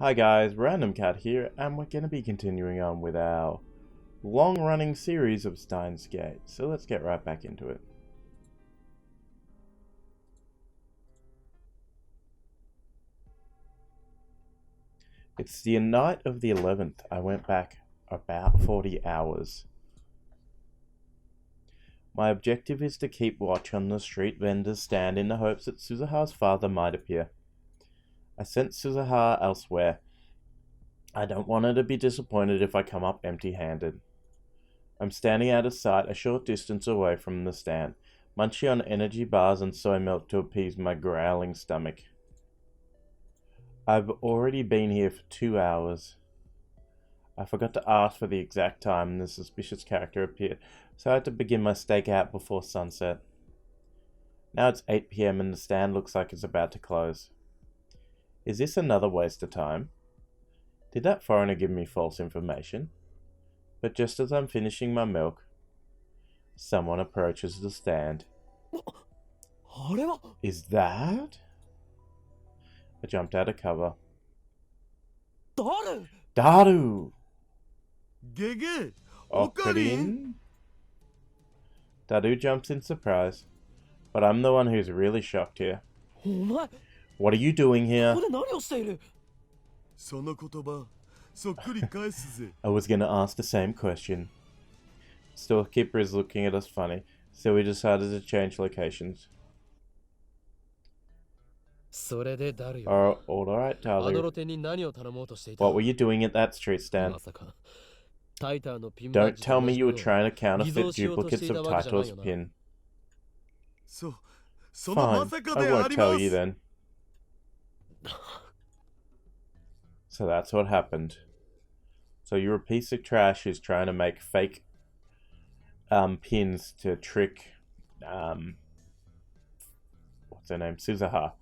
Hi guys, Random Cat here, and we're going to be continuing on with our long-running series of Steins Gate. So let's get right back into it. It's the night of the 11th. I went back about 40 hours. My objective is to keep watch on the street vendors stand in the hopes that Suzuha's father might appear. I sent Suzuha elsewhere. I don't want her to be disappointed if I come up empty-handed. I'm standing out of sight a short distance away from the stand, munching on energy bars and soy milk to appease my growling stomach. I've already been here for 2 hours. I forgot to ask for the exact time the suspicious character appeared, so I had to begin my stakeout before sunset. Now it's 8 PM and the stand looks like it's about to close. Is this another waste of time? Did that foreigner give me false information? But just as I'm finishing my milk, someone approaches the stand. Is that? I jumped out of cover. Daru! Okarin? Daru jumps in surprise, but I'm the one who's really shocked here. What are you doing here? I was gonna ask the same question. Storekeeper is looking at us funny, so we decided to change locations. Alright, Daru. What were you doing at that street stand? Don't tell me you were trying to counterfeit duplicates of Titor's pin. Fine, I won't tell you then. So that's what happened. So you're a piece of trash who's trying to make fake pins to trick what's her name? Suzuha.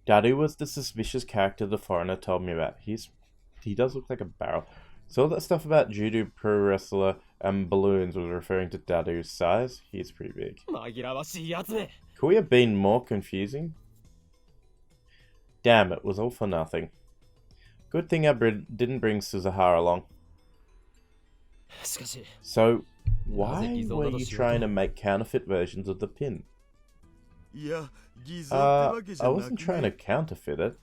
Daru was the suspicious character the foreigner told me about. He does look like a barrel. So all that stuff about judo, pro wrestler, and balloons was referring to Daru's size. He's pretty big. Could we have been more confusing? Damn, it was all for nothing. Good thing I didn't bring Suzuha along. So, why were you trying to make counterfeit versions of the pin? I wasn't trying to counterfeit it.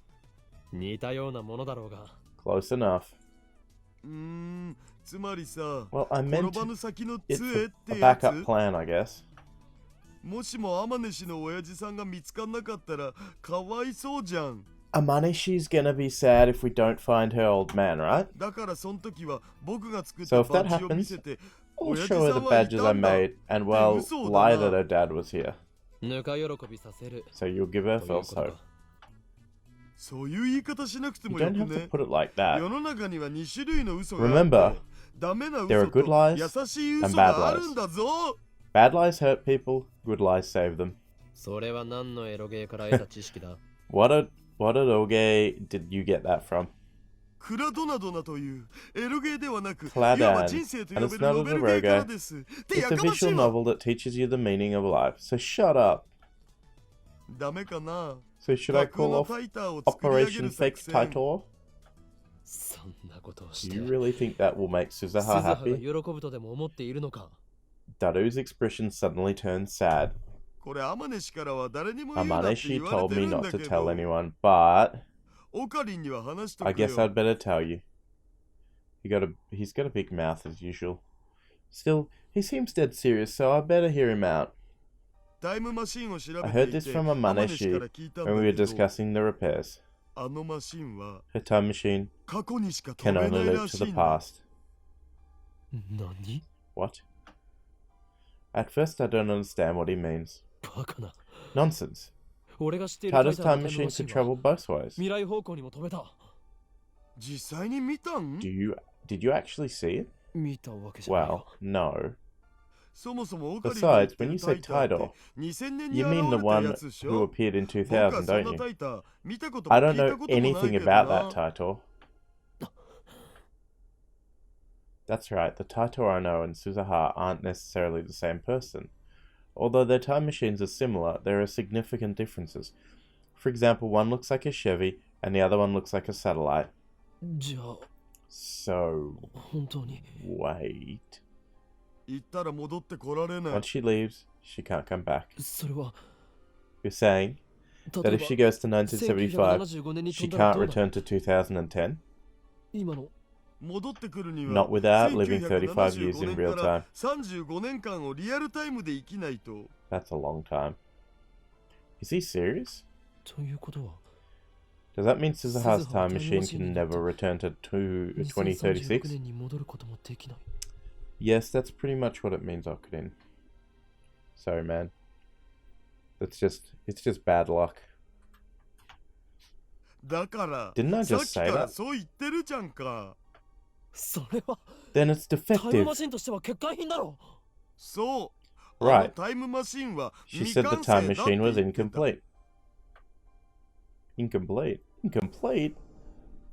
Close enough. Well, I meant it's a backup plan, I guess. Amanishi's gonna be sad if we don't find her old man, right? So if that happens, I'll show her the badges I made and, well, lie that her dad was here. So you'll give her false hope. You don't have to put it like that. Remember, there are good lies and bad lies. Bad lies hurt people, good lies save them. What eroge did you get that from? Cladan, and it's not an eroge. It's a visual novel that teaches you the meaning of life, so shut up. So should I call off Operation Fake Titor? Do you really think that will make Suzuha happy? Daru's expression suddenly turned sad. Amaneshi told me not to tell anyone, but I guess I'd better tell you. He's got a big mouth as usual. Still, he seems dead serious, so I better hear him out. I heard this from Amaneshi when we were discussing the repairs. Her time machine can only look to the past. What? At first I don't understand what he means. Nonsense. Titor's time machine could travel both ways. Did you actually see it? Well, no. Besides, when you say Titor, you mean the one who appeared in 2000, don't you? I don't know anything about that Titor. That's right, the Titor I know and Suzuha aren't necessarily the same person. Although their time machines are similar, there are significant differences. For example, one looks like a Chevy, and the other one looks like a satellite. じゃあ So, 本当に wait. 行ったら戻ってこられない。 Once she leaves, she can't come back. それは You're saying that 例え if ば she goes to 1975, 1975年に she 飛んだら can't どうだ return to 2010? 今の戻ってくるには Not without living 35 years 1975 in 年 real から time. 35年間をリアルタイムで生きないと。 That's a long time. Is he serious? ということは Does that mean Suzuha's Suzuha time machine time can never return to 2036 2036? 年に戻ることもできない Yes, that's pretty much what it means, Okudin. Sorry, man. It's just bad luck. だから Didn't I さっ just き say から that? そう言ってるじゃんか。それは Then it's タイムマ defective. シンとしては欠陥品だろそう。 Right. あのタイムマシンは She 未 said the 完成 time だって machine was 言ってた。 incomplete. Incomplete?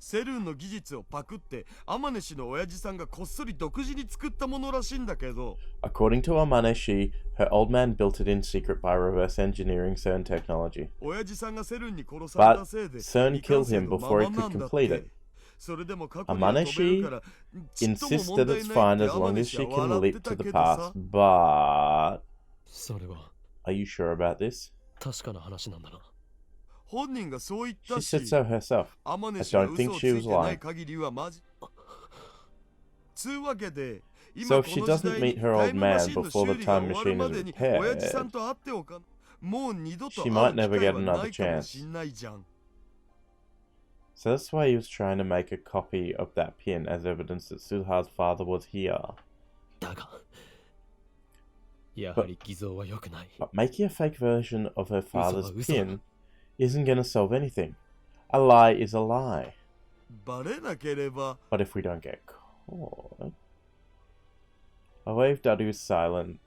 セルンの技術をパクってアマネ氏の親父さんがこっそり独自に作ったものらしいんだけど、 According to Amaneshi, her old man built it in secret by reverse engineering CERN technology. 親父さんがセルンに殺され But たせいで CERN 未完 killed 成 him のま before he まな could んだっ complete て。 it. それでも過去には飛べるからちっとも Insists 問 that 題 it's ない fine って as アマ long ネ as 氏 she は can 笑って leap た to the けど past. さ。 But それは are you sure about this? 確かな話なんだな本人がそう言っ She た said し、 so herself. アマネ I 氏が don't 嘘 think をつ she い was てない lying. 限りはマジ。つうわけで、 So 今 if こ she の時 doesn't 代 meet に her タ old イムマ man シンの before 修 the 理が time 終わる machine ま is でに親父さ repaired, んと会っておかもう二度と she 会 might う never 機会 get は another ないかも chance. しんないじゃん。 So that's why he was trying to make a copy of that pin as evidence that Suzuha's father was here. だがやはり偽造は良くない But making a fake version of her father's Uso. pin isn't going to solve anything. A lie is a lie. バレなければ But if we don't get caught... I waved Daru silent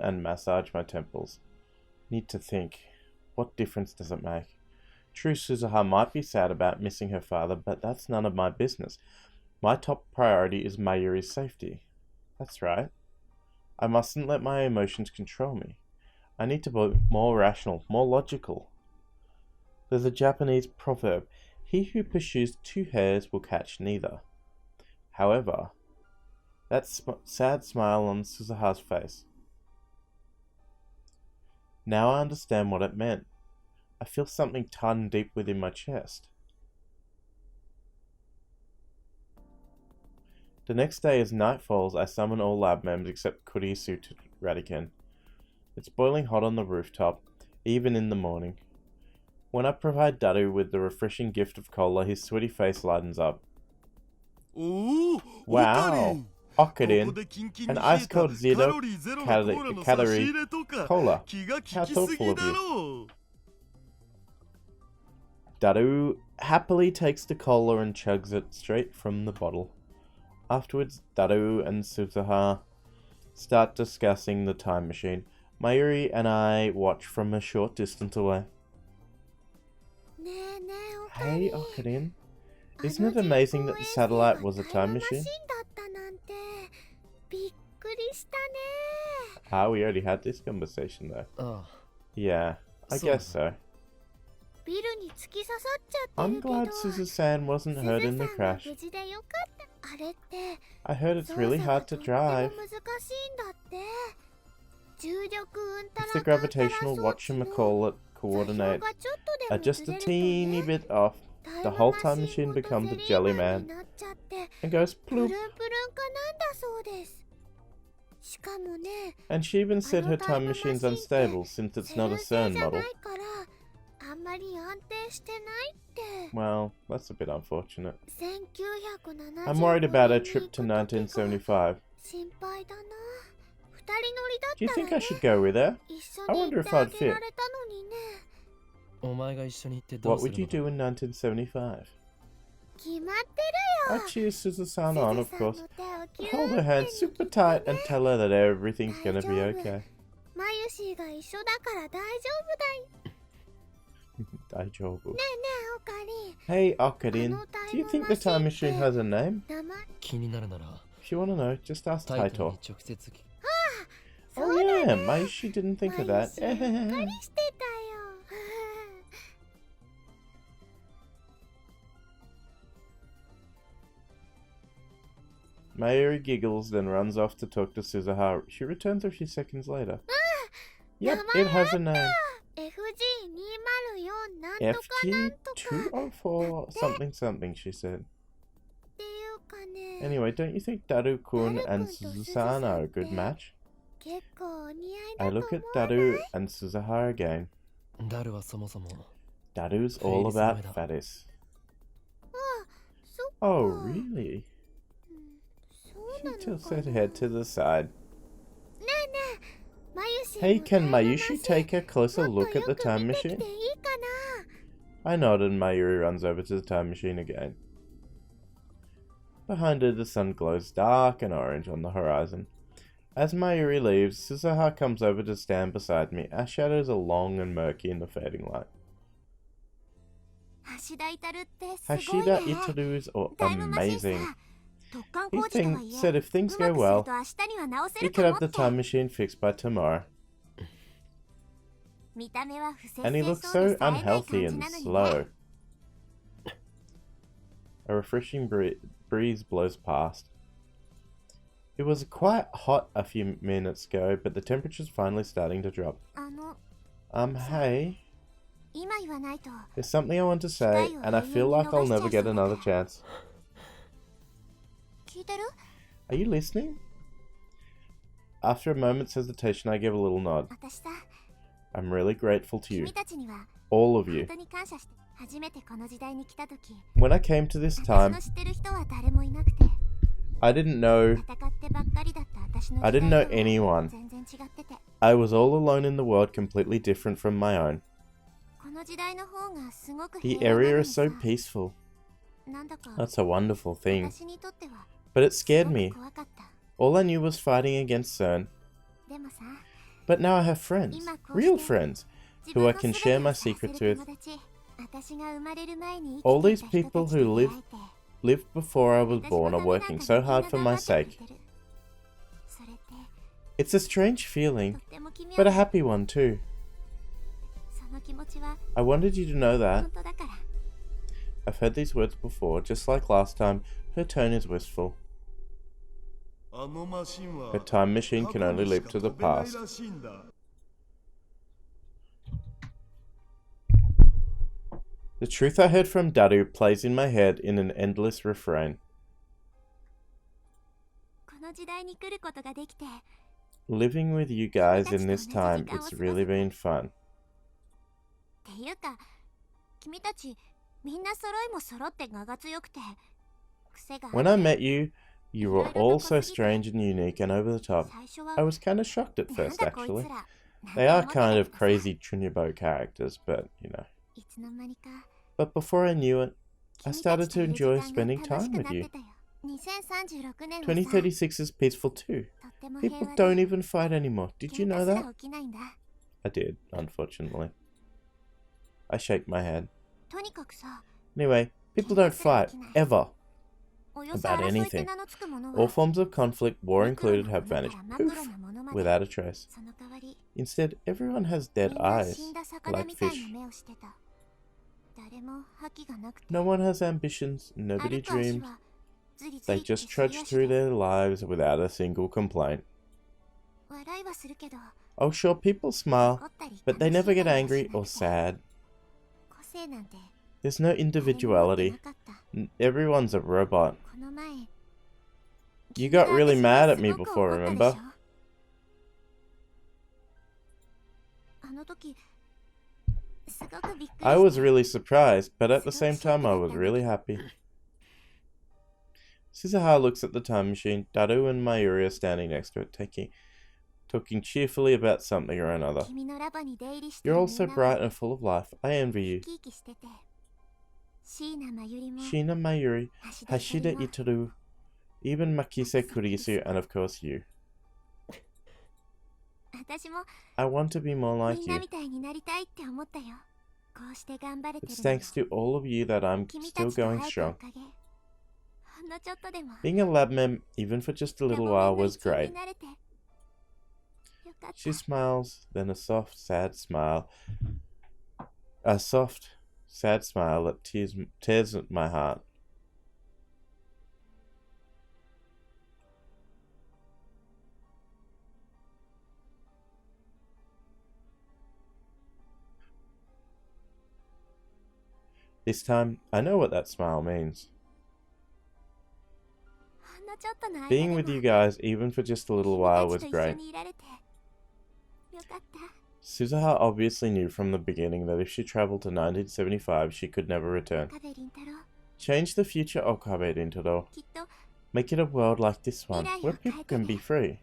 and massaged my temples. Need to think. What difference does it make? True, Suzuha might be sad about missing her father, but that's none of my business. My top priority is Mayuri's safety. That's right. I mustn't let my emotions control me. I need to be more rational, more logical. There's a Japanese proverb, he who pursues two hares will catch neither. However, that sad smile on Suzuha's face. Now I understand what it meant. I feel something tighten deep within my chest. The next day as night falls, I summon all lab members except Kurisu to Radican. It's boiling hot on the rooftop, even in the morning. When I provide Daru with the refreshing gift of cola, his sweaty face lightens up. おお、 Wow! こ Okudin, こでキンキン an に冷 ice えた cold カ zero ロリーゼロのコーラの差し入れとか cola. 気が利き How す thoughtful ぎ of だ you. ろう。 Daru happily takes the cola and chugs it straight from the bottle. Afterwards, Daru and Suzuha start discussing the time machine. Mayuri and I watch from a short distance away. Hey, Okudin. Isn't it amazing that the satellite was a time machine? Ah, we already had this conversation though. ああ Yeah, I So- guess so. I'm glad Suzu-san wasn't hurt in the crash. I heard it's really hard to drive. If the gravitational whatchamacallit coordinates are just a teeny bit off, the whole time machine becomes a jelly man and goes ploop. And she even said her time machine's unstable since it's not a CERN model. Well, that's a bit unfortunate. I'm worried about her trip to 1975. Do you think I should go with her? I wonder if I'd fit. お前が一緒に行ってど What うす would る you のだ do in 1975? I'd cheer Suzu-san on, of course. Hold her hand super tight and tell her that everything's gonna be okay. Daijoubu. Hey, Okudin, do you think the time machine has a name? 気になるなら If you want to know, just ask タイトル Titor. に直接聞く Oh yeah, Maishi didn't think of that. Mayuri giggles, then runs off to talk to Suzuha. She returns a few seconds later. Yep, it has a name. FG204 something something, she said. Anyway, don't you think Daru-kun and Suzusan are a good match? I look at Daru and Suzuha again. ダルはそもそも Daru's all about fatties. Oh, really? She tilts her head to the side. Hey, can Mayushi take a closer look at the time machine? I nod and Mayuri runs over to the time machine again. Behind her, the sun glows dark and orange on the horizon. As Mayuri leaves, Suzuha comes over to stand beside me. Our shadows are long and murky in the fading light. Hashida Itaru is amazing. He said if things go well, he could have the time machine fixed by tomorrow. And he looks so unhealthy and slow. A refreshing breeze blows past. It was quite hot a few minutes ago, but the temperature's finally starting to drop. Hey. There's something I want to say, and I feel like I'll never get another chance. Are you listening? After a moment's hesitation, I give a little nod. I'm really grateful to you. All of you. When I came to this time, I didn't know anyone. I was all alone in the world, completely different from my own. The area is so peaceful. That's a wonderful thing. But it scared me. All I knew was fighting against CERN. But now I have friends, real friends, who I can share my secrets with. All these people who lived before I was born are working so hard for my sake. It's a strange feeling, but a happy one too. I wanted you to know that. I've heard these words before, just like last time. Her tone is wistful. Her time machine can only live to the past. The truth I heard from Daru plays in my head in an endless refrain. Living with you guys in this time, it's really been fun. When I met you, you were all so strange and unique and over the top. I was kind of shocked at first, actually. They are kind of crazy Chunyobo characters, but, you know. But before I knew it, I started to enjoy spending time with you. 2036 is peaceful too. People don't even fight anymore. Did you know that? I did, unfortunately. I shake my head. Anyway, people don't fight, ever. About anything. All forms of conflict, war included, have vanished, poof, without a trace. Instead, everyone has dead eyes, like fish. No one has ambitions, nobody dreams. They just trudge through their lives without a single complaint. Oh sure, people smile, but they never get angry or sad. There's no individuality. Everyone's a robot. You got really mad at me before, remember? I was really surprised, but at the same time I was really happy. Suzuha looks at the time machine. Daru and Mayuri are standing next to it, talking cheerfully about something or another. You're all so bright and full of life. I envy you. Shina Mayuri, Hashida Itaru, even Makise Kurisu, and of course you. I want to be more like you. It's thanks to all of you that I'm still going strong. Being a lab mem, even for just a little while, was great. She smiles, then a soft, sad smile. A soft, sad smile that tears at my heart. This time, I know what that smile means. ほんのちょっとの間 Being でも with you guys, even for just a little 君 while, た was ちと一緒 great. にいられてよかった。 Suzuha obviously knew from the beginning that if she traveled to 1975, she could never return. カベリン太郎、 Change the future Okabe Intoro. きっと Make it a world like this one, where people can be free.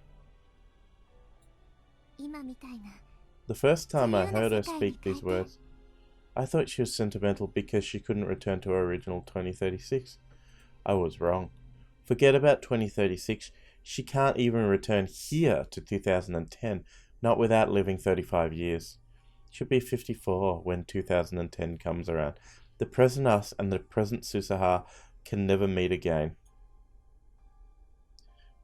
今みたいな The first time I heard her speak these words, I thought she was sentimental because she couldn't return to her original 2036. I was wrong. Forget about 2036. She can't even return here to 2010, not without living 35 years. She'll be 54 when 2010 comes around. The present us and the present Suzuha can never meet again.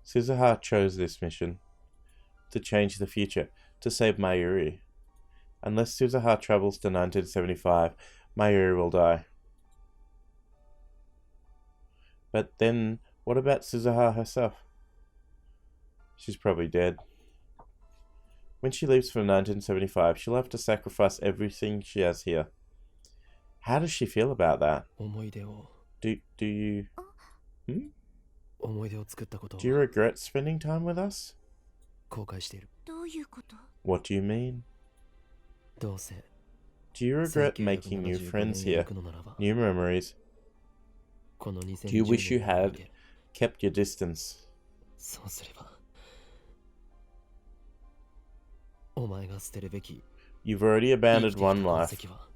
Suzuha chose this mission, to change the future, to save Mayuri. Unless Suzuha travels to 1975, Mayuri will die. But then, what about Suzuha herself? She's probably dead. When she leaves for 1975, she'll have to sacrifice everything she has here. How does she feel about that? 思い出を Do you 思い出を作ったことを do you regret spending time with us? 後悔している。どういうこと？ What do you mean? どうせ Do you regret making new 1975 friends 年へ here? 行くのならば New memories? この Do you wish you 2010年を had 逃げ kept your distance? そうすればお前が捨てるべき You've already 生き abandoned てきた one 痕 life. 跡は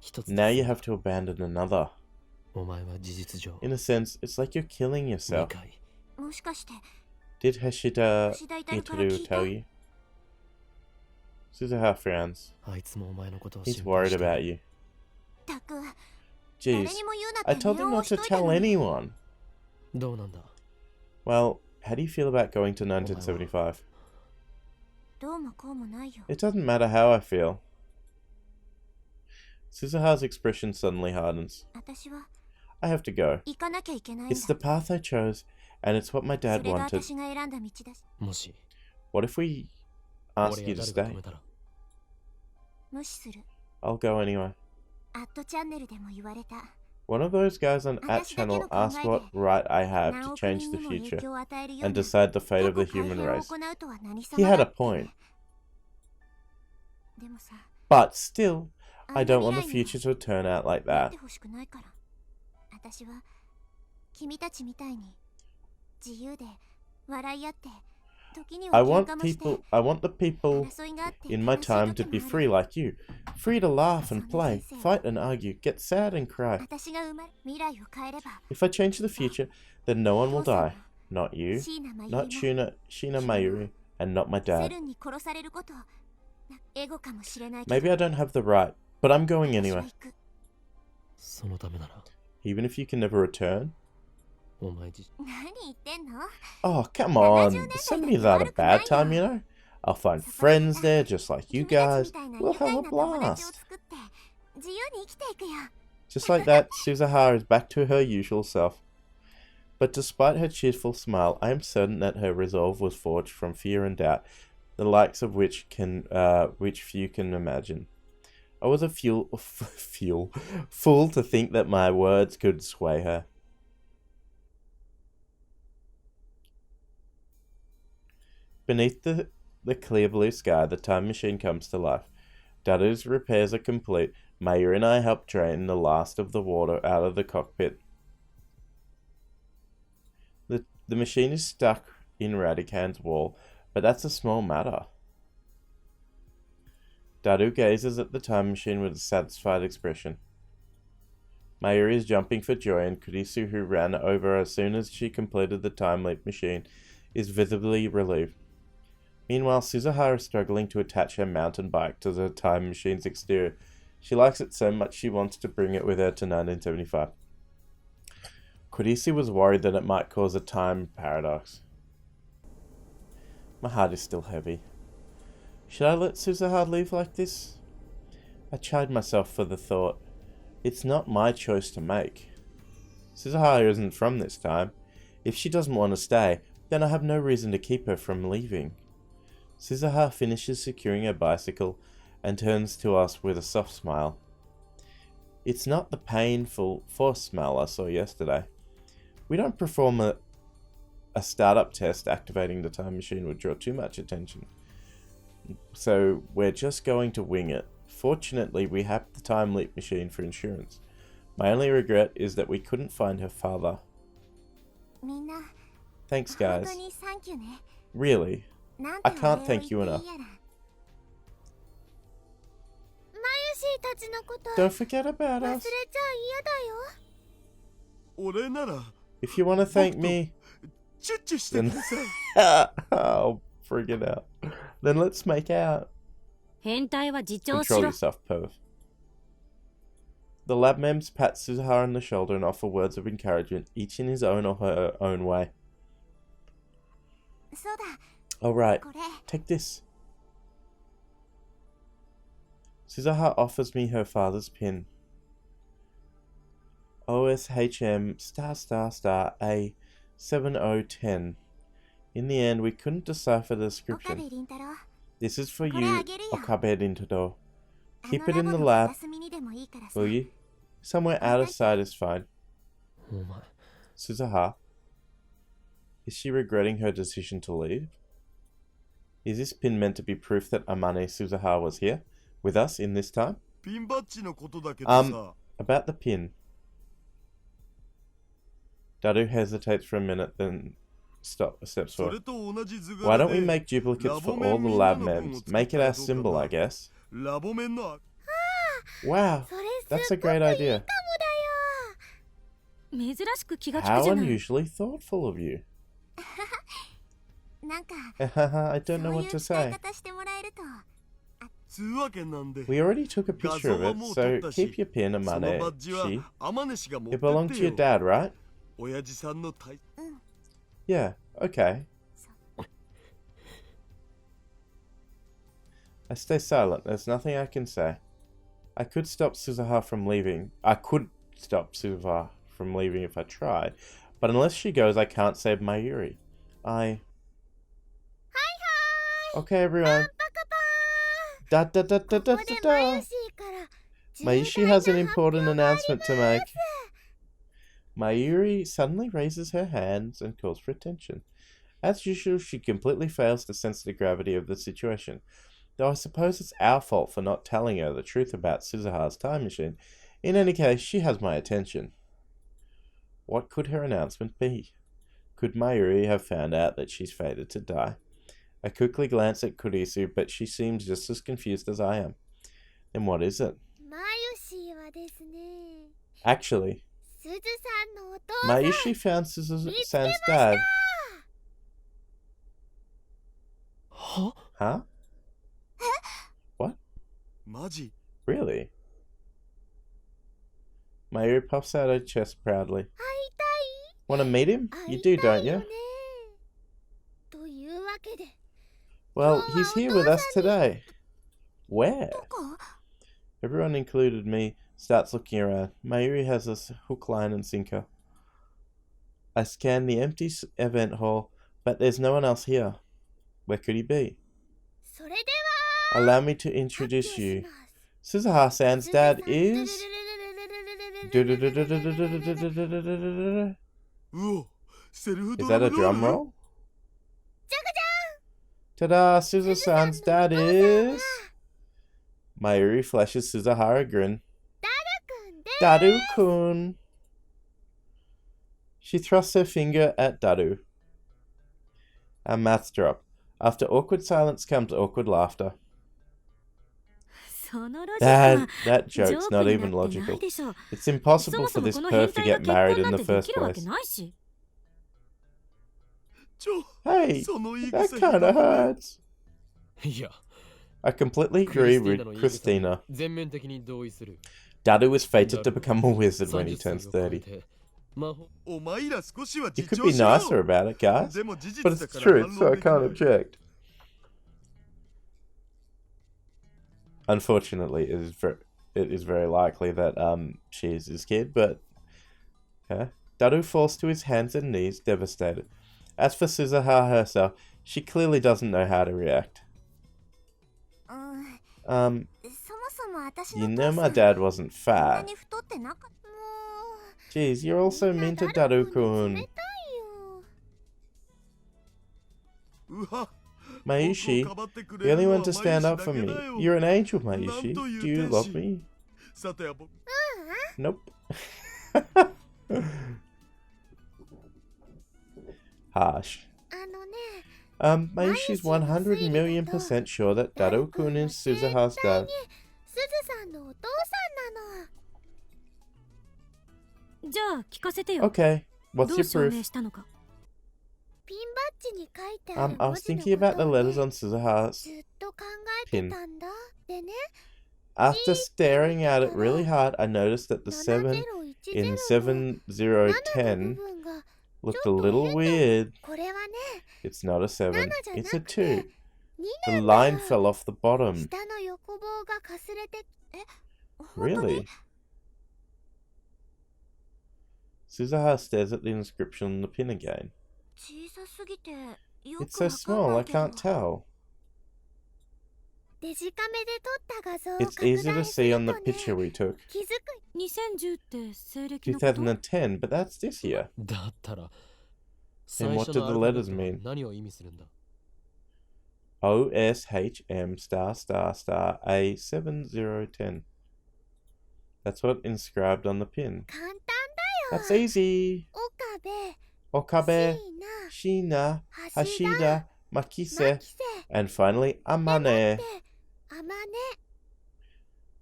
一つ Now で you す have to abandon another. お前は事実上 In a sense, it's like you're killing 2 yourself. 回もしかして Did Hashida 吉田いたるから聞 Itaru いた？ tell you? Suzuha frowns. あいつもお前のことを He's 心配 worried してる about you. たく、誰 Jeez, にも言うなっ I て told 念 him を not 押しと to いた tell のに。 anyone. どうなんだ Well, how do you feel about going to 1975? どうもこうもないよ。 It doesn't matter how I feel. Suzuha's expression suddenly hardens. 私は I have to go. 行かなきゃいけないんだ。 It's the path I chose, and it's what my そ dad れが wanted. 私が選んだ道だし。もし What if we ask 俺 you や to 誰が stay? 止めたら無視する。 I'll go anyway. アットチャンネルでも言われた。 One of those guys on At 私だけ Channel の考 asked えで what right I have 何 to 億 change 人 the にも影 future 響を与えるよう and な decide the 過 fate 去 of the 改 human 変を race. 行うとは何 He 様 had だ a って。 point. でもさ、 But still, あんな I don't want the 未来に future to turn out like なっ that. てほしくないから。私は君たちみたいに自由で笑い合って時には I 喧 want 嘩もして people, I want the people 争いがあって in my 悲しい time 時 to も be ある free like you. Free to laugh and play, fight and argue, get sad and cry. 私が生まれ未来を変えれば If I change the future, then no one will 父さん die. Not you, 椎名真由 not 里も Shina Mayuri, and not my セ dad. ルンに殺されることなエゴかもしれないけど Maybe I don't have the right, but I'm going 私は anyway. 行く。そのためなら Even if you can never return? お前自何言ってんの？ Oh, come on. The 70s aren't a bad time, you know? I'll find friends there just like you 君たち guys. みたいな We'll 愉快 have な a 友達を blast. 作って自由に生きていくよ。 Just like that, Suzuha is back to her usual self. But despite her cheerful smile, I am certain that her resolve was forged from fear and doubt, the likes of which few can imagine. I was a fool to think that my words could sway her. Beneath the clear blue sky, the time machine comes to life. Daru's repairs are complete. Maya and I help drain the last of the water out of the cockpit. The machine is stuck in Radican's wall, but that's a small matter. Daru gazes at the time machine with a satisfied expression. Mayuri is jumping for joy, and Kurisu, who ran over as soon as she completed the time leap machine, is visibly relieved. Meanwhile, Suzuha is struggling to attach her mountain bike to the time machine's exterior. She likes it so much she wants to bring it with her to 1975. Kurisu was worried that it might cause a time paradox. My heart is still heavy. Should I let Suzuha leave like this? I chide myself for the thought. It's not my choice to make. Suzuha isn't from this time. If she doesn't want to stay, then I have no reason to keep her from leaving. Suzuha finishes securing her bicycle and turns to us with a soft smile. It's not the painful force smell I saw yesterday. We don't perform a startup test. Activating the time machine would draw too much attention. So we're just going to wing it. Fortunately, we have the time leap machine for insurance. My only regret is that we couldn't find her father. Thanks, guys. Really? I can't thank you enough. Don't forget about us. If you want to thank me, then I'll bring it out. Then let's make out. Control yourself, Perv. The lab members pat Suzuha on the shoulder and offer words of encouragement, each in his own or her own way. Alright, take this. Suzuha offers me her father's pin. OSHM *** A7010. In the end, we couldn't decipher the description. This is for you, Okabe Rintaro. Keep it in the lab, will you? Somewhere out of sight is fine. Suzuha. Is she regretting her decision to leave? Is this pin meant to be proof that Amane Suzuha was here, with us in this time? About the pin. Daru hesitates for a minute, then steps forward. Why don't we make duplicates for all the lab members? Make it our symbol, I guess. Wow, that's a great idea. How unusually thoughtful of you. I don't know what to say. We already took a picture of it, so keep your pin, Amane. It belonged to your dad, right? Yeah, okay. I stay silent. There's nothing I can say. I could stop Suzuha from leaving. I could stop Suzuha from leaving if I tried. But unless she goes, I can't save Mayuri. Okay, everyone. Da da da da da da da. Mayushi has an important announcement to make. Mayuri suddenly raises her hands and calls for attention. As usual, she completely fails to sense the gravity of the situation. Though I suppose it's our fault for not telling her the truth about Suzuha's time machine. In any case, she has my attention. What could her announcement be? Could Mayuri have found out that she's fated to die? I quickly glance at Kurisu, but she seems just as confused as I am. Then what is it? Actually, Mayushi found Suzu-san's dad. Huh? What? Really? Mayuri puffs out her chest proudly. Want to meet him? You do, don't you? Well, he's here with us today. Where? Everyone, included me, starts looking around. Mayuri has a hook, line, and sinker. I scan the empty event hall, but there's no one else here. Where could he be? Allow me to introduce you. Suzuha-san's dad is... Is that a drum roll? Ta-da! Suzuha-san's dad is... Mayuri flashes Suzuha a grin. Daru-kun! She thrusts her finger at Daru. Our mouths drop. After awkward silence comes awkward laughter. That joke's not even logical. It's impossible for this perv to get married in the first place. Hey, that kinda hurts. I completely agree with Christina. Daru is fated to become a wizard when he turns 30. You could be nicer about it, guys. But it's the truth, so I can't object. Unfortunately, it is very likely that she is his kid, but... Okay. Daru falls to his hands and knees, devastated. As for Suzuha herself, she clearly doesn't know how to react. You know my dad wasn't そんな fat. に太ってなかった。も Jeez, you're う also みんな mean to ダル君に Daru-kun. 冷たいよ。うわ Mayushi, 僕をかばってく the れる only の one は to stand マユ up シ for だけ me. だよ。 You're an angel, なん Mayushi. という Do you 天 love 使。 me? さては僕 Nope. Harsh. あのね、 Mayushi's 100 million% sure that ダル Daru-kun 君は is 絶対 Suzuha's に dad. すずさんのお父さんなの。じゃあ聞かせてよ。 Okay, ど what's う your 証明 proof? したのか。ピンバッジに書いてある I 文 was 字の thinking こ about the とを letters ね、 on Suzuha's ずっと考えてたんだ。でね、 After staring at it really hard, I noticed that the 7 in 7010 7010 looked a little weird. これはね、 It's not a 7, 7じゃ it's a なくて 2. 2 The なん line だ。 fell off the bottom. 下の横棒がかすれて、本当 Really? に Suzuha stares at the inscription on the pin again. 小さすぎてよ It's く so わかん small, な I いけど、 can't tell. デジカメで撮った画像を It's 拡 easy to 大す see る on と the ね、 picture we took. 気づく。2010って西暦のこと。 2010, but that's this year. だったら Then what do the letters mean? 何を意味するんだ。 OSHM star star star A7010. That's what inscribed on the pin. 簡単だよ。 That's easy. 岡部、 Okabe, シーナ、 Shina, 橋田、 Hashida, マ Makise, キセ、 and finally で Amane, もって、あまね。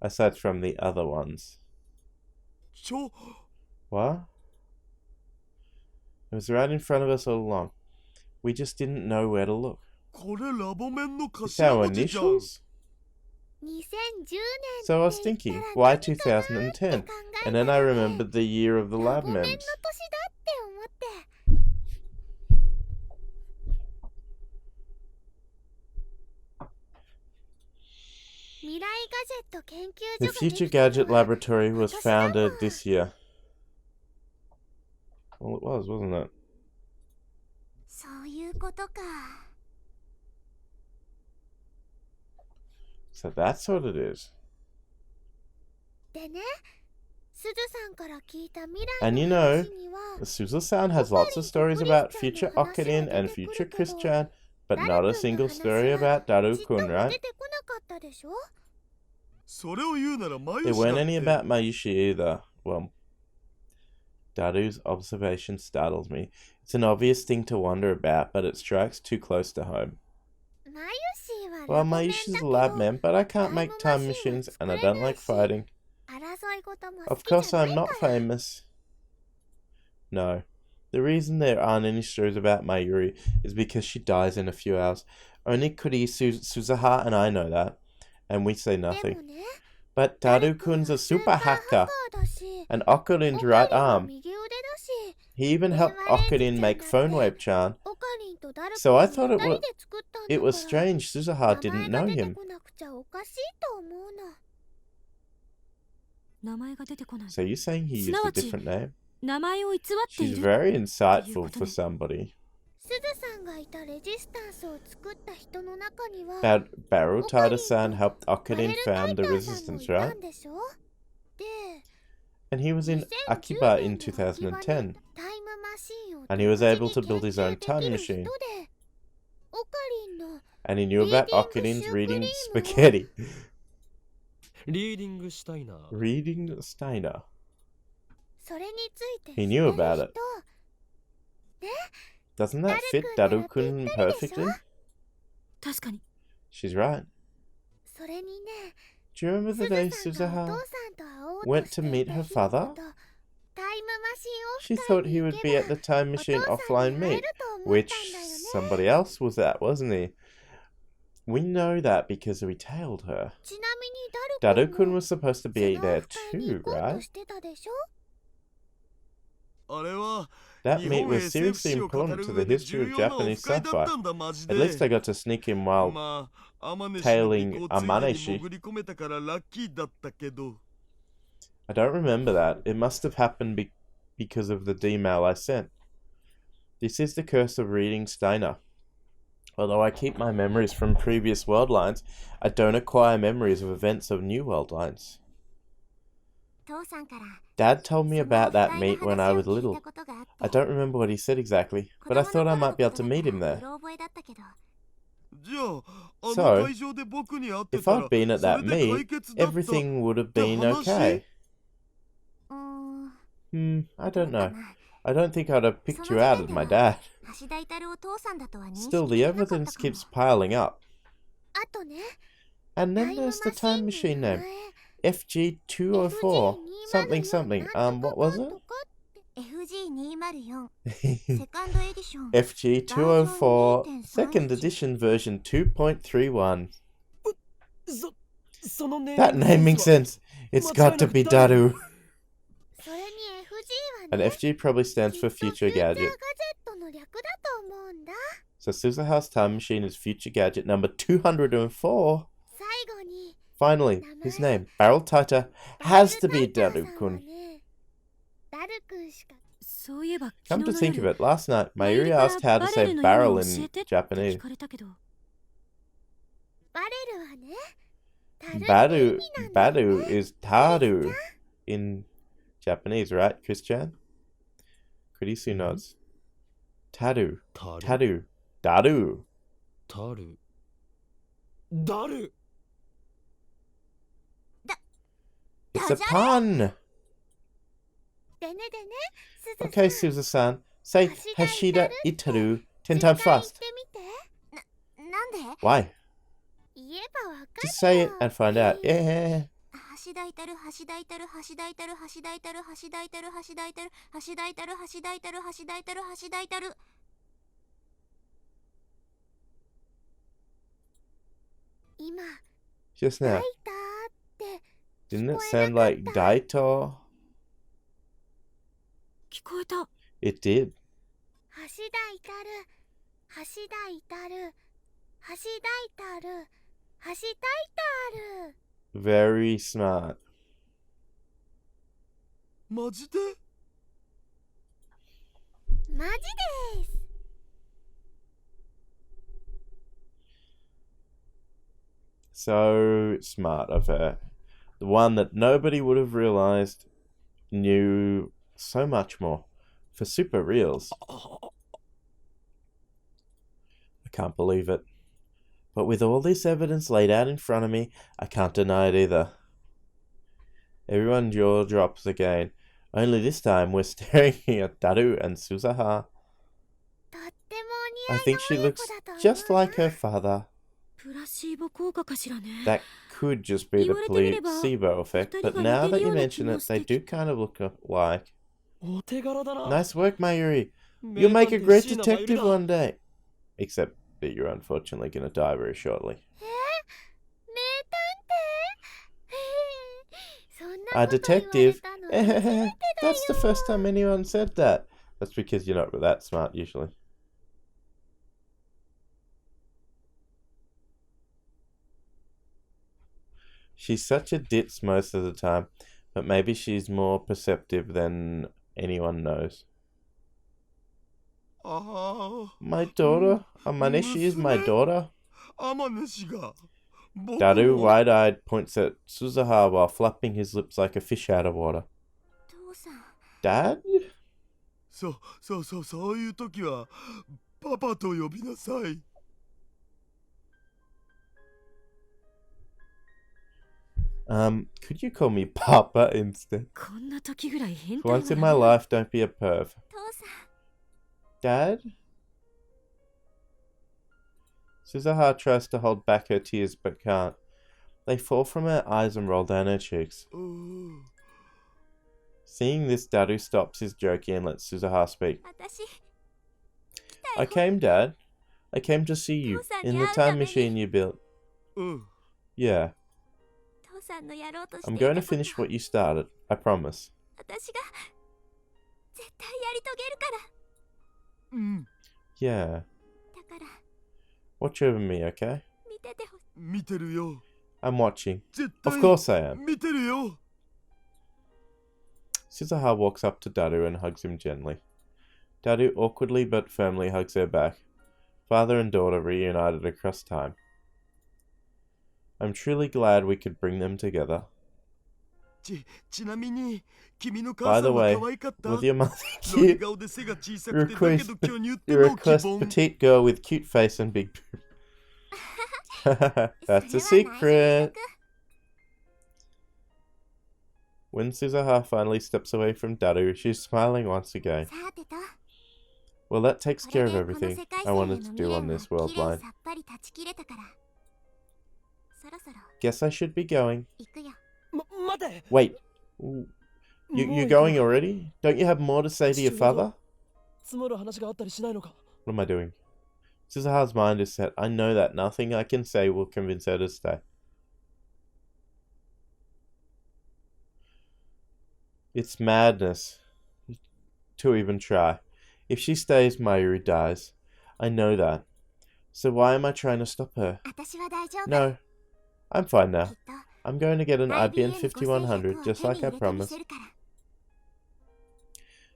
aside from the other ones. ちょ What? It was right in front of us all along. We just didn't know where to look. これラボメンの It's 頭 our 文字じゃん。 initials? 2010年 So I was って言った thinking, ら why 何かなって考 2010? え And た then I らね、 remembered the year of the ラ lab ボメンの mems. 年だって思って。未来ガジェット研究 The 所がで Future きたの Gadget は Laboratory was 今年だもん。 founded this year. Well, it was, wasn't it? そういうことか。 So that's what it is. でね、すずさんから聞いた未来 And you の know, 話には、 Suzuha-san has lots of stories about future Okarin and future Christian, but not a single story about ちっと Daru-kun, も right? 出てこなかったでしょ。それを言うならマユ There シだっ weren't て。 any about Mayushi either. Well, Daru's observation startles me. It's an obvious thing to wonder about, but it strikes too close to home. マユシは Well, ラボメンだ Mayushi's け a ど、 lab man, but I can't time make time machine machines, を and I 作れ don't ない like し、 fighting. 争い事も Of 好き course, じゃな I'm い not から。 famous. No. The reason there aren't any stories about Mayuri is because she dies in a few hours. Only Kuri, Suzuha, and I know that, and we say でも nothing. ね、 But ダル君 Daru-kun's は a スー super パーハッカ hacker, ーだし、 and オ Okarin's カ right リンは arm. 右腕だし、 He even helped Okarin make phone wave chan. オカリンとダル君 So は I 二 thought 人 it で作ったんだ It か was ら、 strange Suzuha 名 didn't 前が know 出て him. こなくちゃおかしいと思うの。名前が出てこない。 So you're saying he used a different name? 名前を偽ってい She's る。 very insightful for somebody. すずさんがいたレジスタンスを作った人の中には、 Barutada-san helped バ Okarin レルタ found イ the ターさんも resistance, いた right? んでしょ。で、 And he was in 2010 Akiba 年 in の秋葉に 2010. タイムマシンを And he was 独自 able に to build his own 研究 time できる machine. 人で、オカリンの And he knew about Reading Okarin's reading Supreme. spaghetti. リーディングしたいな。 Reading Steiner. それについて He 知 knew ってる about 人 it. Doesn't that fit Daru-kun perfectly? 確かに。 She's right. それにね、 Do you remember す the ず day さんがお Suzuha 父さんと会おうと went して to い meet た her 日の father? こと、タイムマシンオフ She 会 thought に he 行 would け be ば at the time お machine 父さんに offline 会え meet, ると思った which んだよね。 somebody else was at, wasn't he? We know that because we tailed her. ちなみにダル Daru-kun 君も was supposed to そ be の there オフ会に too, 行こうと right? してたでしょ。あれは That 日 meet 本 was seriously SFC を語 important る to 上 the で history 重 of 要なオ Japanese フ会だっ sci-fi. たんだマジ At least で。 I got to sneak in while まあ、天音 tailing の尾行ついでに Amaneshi. 潜り込めたからラッキーだったけど。 I don't remember that. It must have happened because of the D-mail I sent. This is the curse of reading Steiner. Although I keep my memories from previous world lines, I don't acquire memories of events of new world lines. 父さんから Dad told me その about that 不快な meet when 話 I を was 聞い little. たことがあって I don't remember what he said exactly, 子 but I 供 thought I の頃 might の be こ able と to だ meet him から there. うろ覚えだったけどじゃあ、あ So, の会場で僕に会って If たら I'd been at それ that で解 meet, 決だった。 everything would have been The okay. うーん I ど don't うか know. な I don't think I'd have そ picked の you 時 out 点 as で my は dad. 橋田至お父さんだとは認 Still, 識 the できなかった evidence かも keeps piling up. あとね And タ then イム there's マ the シ time ンに machine 名 name. 前 FG204. Something なん something. とか What was か it? んとかって FG204 セカンドエディション FG204 Second Edition version 2.31. そのネー That ミング naming センス sense. It's 間違い got な to く be ダル Daru. それに FG は And ね FG probably stands きっ for と Future フューチャーガ Gadget. ジェットの略だと思うんだ So Suzuha's time machine is Future Gadget number 204. 最後に Finally, his name, Barrel Titor, has to be タイターさんは Daru-kun. ねダル君しかそういえば Come 昨 to 日 think の of 夜 it, last night マイル Mayuri から asked how バ to レル say の意味 barrel を in 教えてって Japanese. 聞かれたけどバレルはねタルって意 Badu, 味なんだよ Badu ね is Taru in Japanese, right, Christian? Kurisu nods. Taru, タル Taru, Daru. タルダル It's a pun. でねでねすず Okay, さん Suzu-san, say Hashida Itaru 10 times 10回言っ fast. てみてなんで Why? 言えばわかる Just say it よ and find out. Yeah. 橋田至る橋田至る橋田至る橋田至る橋田至る橋田至る橋田至る橋田至る橋田至る橋田至る今 Just ダ now. イターって Didn't it sound like Daito? 聞こえた It did. 橋田至る橋田至る橋田至る橋田至る Very smart. マジでマジです So smart of her. The one that nobody would have realized knew so much more. For super reals. I can't believe it. But with all this evidence laid out in front of me, I can't deny it either. Everyone's jaw drops again. Only this time we're staring at Daru and Suzuha. とってもお似合 I い think の she 親 looks 子だと思う just な like her father. プラシーボ効果かしらね That could just be the placebo effect, but now that you mention it, they do kind of look alike. お手柄だな Nice work, Mayuri. 名 You'll 探 make a 偵 great 椎名真由里 detective だ one day. Except that you're unfortunately going to die very shortly. 名探偵そんな A こと言われ detective? たの初めてだよ That's the first time anyone said that. That's because you're not that smart usually. She's such a ditz most of the time, but maybe she's more perceptive than anyone knows. あ My daughter? Amaneshi is my daughter? あ、天主が僕 Daru, を wide-eyed, points at Suzuha while flapping his lips like a fish out of water. 父さん Dad? そういう時はパパと呼びなさい。 Could you call me Papa instead? こんな時ぐらい変 For 態 once in は my life, don't be a perv. 父さん Dad? Suzuha tries to hold back her tears but can't. They fall from her eyes and roll down her cheeks. うー Seeing this, Daru stops his joking and lets Suzuha speak. 私 I came, Dad. I came to see you in the time machine you built. うん。 Yeah, 父さんのやろうとして I'm いた going こ to と finish what you started. I promise. 私が絶対やり遂げるからうん。 Yeah. だから Watch over me, okay? 見ててほしい見てるよ。 I'm watching. 絶 Of 対 course I am. 見てるよ。 Suzuha walks up to Daru and hugs him gently. Daru awkwardly but firmly hugs her back. Father and daughter reunited across time. I'm truly glad we could bring them together. ちなみに君の By 母 the さんは way, 可愛かった was your mother ロリ cute? 顔で背が小さくてだけ Request, ど巨乳って you の希 request 望 petite girl with cute face and big boob. That's a secret. When Suzuha finally steps away from Daru, she's smiling once again. さてと Well, that takes こ care れ of でこの everything 世界 I 線へ wanted の to 未 do 練 on は this きれい world line. さっぱり断ち切れたからそろそろ Guess I should be going. 行くよ待て Wait, you're going already? Don't you have more to say to your father? 積もる話があったりしないのか What am I doing? Suzuha's mind is set. I know that nothing I can say will convince her to stay. It's madness to even try. If she stays, Mayuri dies. I know that. So why am I trying to stop her? 私は大丈夫 No, I'm fine き now. っと I'm going to get an IBN IBN ご制約を 5100 just 手に like I 入れてみ promised. せるから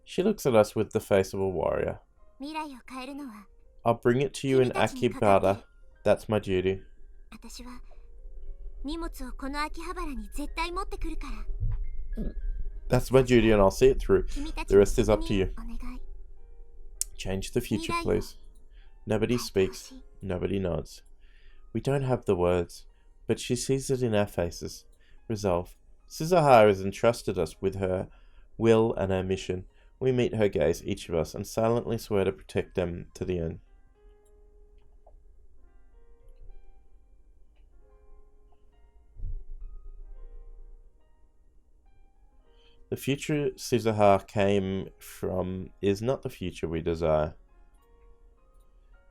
She looks at us with the face of a warrior. 未来を変えるのは I'll bring it to you in Akibara. That's my duty. 私は荷物をこの秋葉原に絶対持ってくるから That's my duty and I'll see it through. 君たち The の rest is up to 責 you. 任お願い Change the future, Mirai. please. Nobody 変えてほ speaks. しい Nobody nods. We don't have the words, but she sees it in our faces. Resolve. Suzuha has entrusted us with her will and our mission. We meet her gaze, each of us, and silently swear to protect them to the end. The future Suzuha came from is not the future we desire.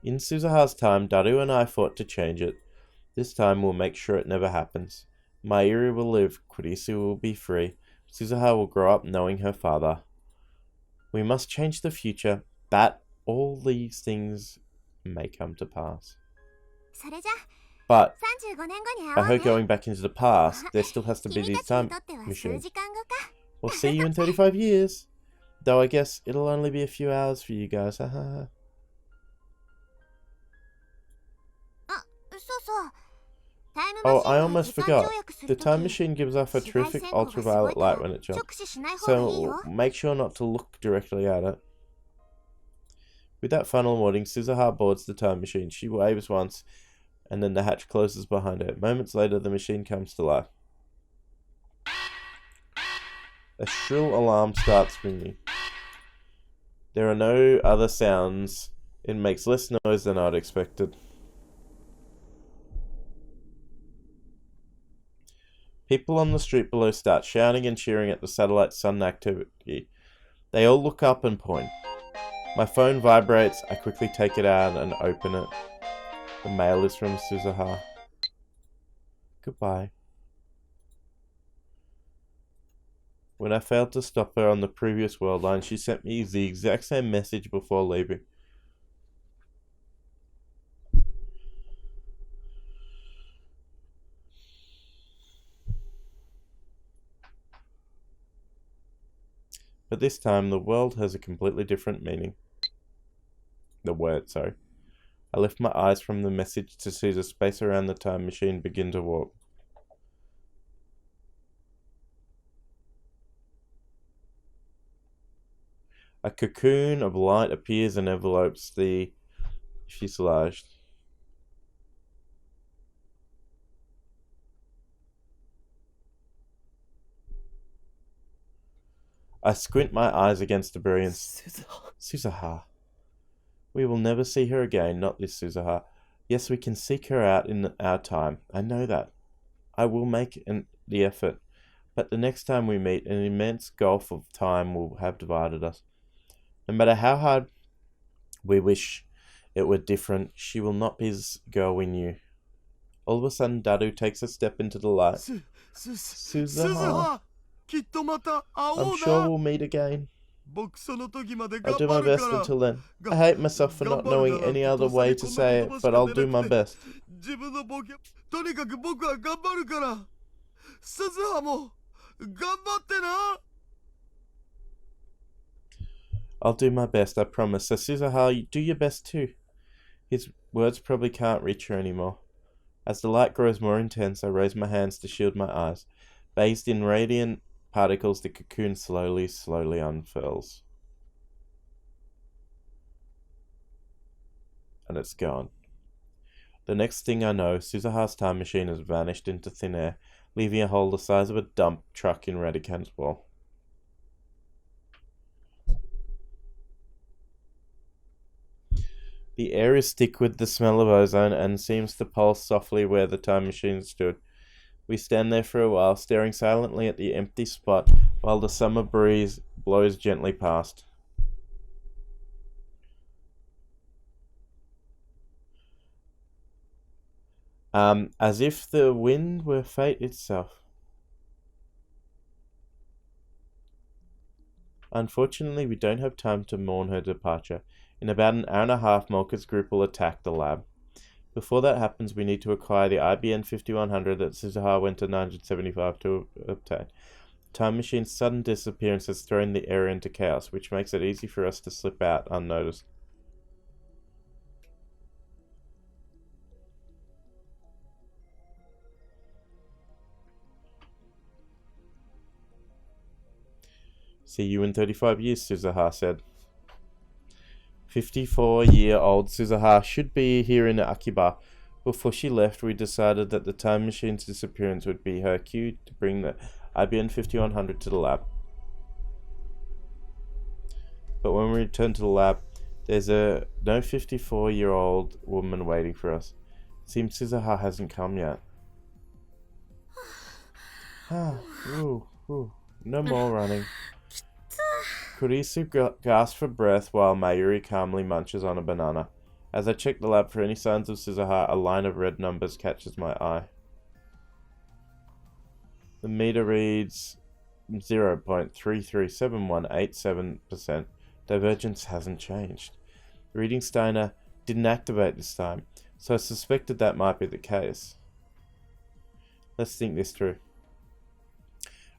In Suzuha's time, Daru and I fought to change it. This time we'll make sure it never happens. Mayuri will live, Kurisu will be free, Suzuha will grow up knowing her father. We must change the future, that all these things may come to pass. それじゃ But 35年後に by 会お her うね going back into the past, there still has to be 君 these たちに time とっては数 machines. 時間後か We'll see you in 35 years. Though I guess it'll only be a few hours for you guys. そうそうタイムマ Oh, シ I ンは almost 時間 forgot. 跳躍す The ると time き machine gives off a 紫外 terrific 線光がすご ultraviolet いか light ら when it jumps. 直視しない方がいい So よ make sure not to look directly at it. With that final warning, Suzuha boards the time machine. She waves once, and then the hatch closes behind her. Moments later, the machine comes to life. A shrill alarm starts ringing. There are no other sounds. It makes less noise than I'd expected. People on the street below start shouting and cheering at the satellite sun activity. They all look up and point. My phone vibrates. I quickly take it out and open it. The mail is from Suzuha. Goodbye. When I failed to stop her on the previous world line, she sent me the exact same message before leaving. But this time, the world has a completely different meaning. The word, sorry. I lift my eyes from the message to see the space around the time machine begin to warp. A cocoon of light appears and envelopes the fuselage. I squint my eyes against the brilliance. Suzuha. We will never see her again, not this Suzuha. Yes, we can seek her out in our time. I know that. I will make the effort. But the next time we meet, an immense gulf of time will have divided us. No matter how hard we wish it were different, she will not be the girl we knew. All of a sudden, Daru takes a step into the light. Suzuha! きっとまた会お I'm う sure な we'll meet again. 僕その時まで I'll 頑 do 張 my る best から until then. I hate myself for not knowing any other way to say it, but I'll do my best. 自分のボケとにかく僕は頑張るから鈴葉も頑張ってな I'll do my best, I promise. So Suzuha, you do your best too. His words probably can't reach her anymore. As the light grows more intense, I raise my hands to shield my eyes. Bathed in radiant particles, the cocoon slowly unfurls. And it's gone. The next thing I know, Suzuha's time machine has vanished into thin air, leaving a hole the size of a dump truck in Radican's wall. The air is thick with the smell of ozone and seems to pulse softly where the time machine stood. We stand there for a while, staring silently at the empty spot while the summer breeze blows gently past. As if the wind were fate itself. Unfortunately, we don't have time to mourn her departure. In about an hour and a half, Molka's group will attack the lab. Before that happens, we need to acquire the IBN 5100 that Suzuha went to 975 to obtain. The time machine's sudden disappearance has thrown the area into chaos, which makes it easy for us to slip out unnoticed. See you in 35 years, Suzuha said. 54-year-old Suzuha should be here in Akiba. Before she left, we decided that the time machine's disappearance would be her cue to bring the IBN 5100 to the lab. But when we return to the lab, there's no 54-year-old woman waiting for us. It seems Suzuha hasn't come yet. No more running. Kurisu gasps for breath while Mayuri calmly munches on a banana. As I check the lab for any signs of Suzuha, a line of red numbers catches my eye. The meter reads 0.337187%. Divergence hasn't changed. The reading Steiner didn't activate this time, so I suspected that might be the case. Let's think this through.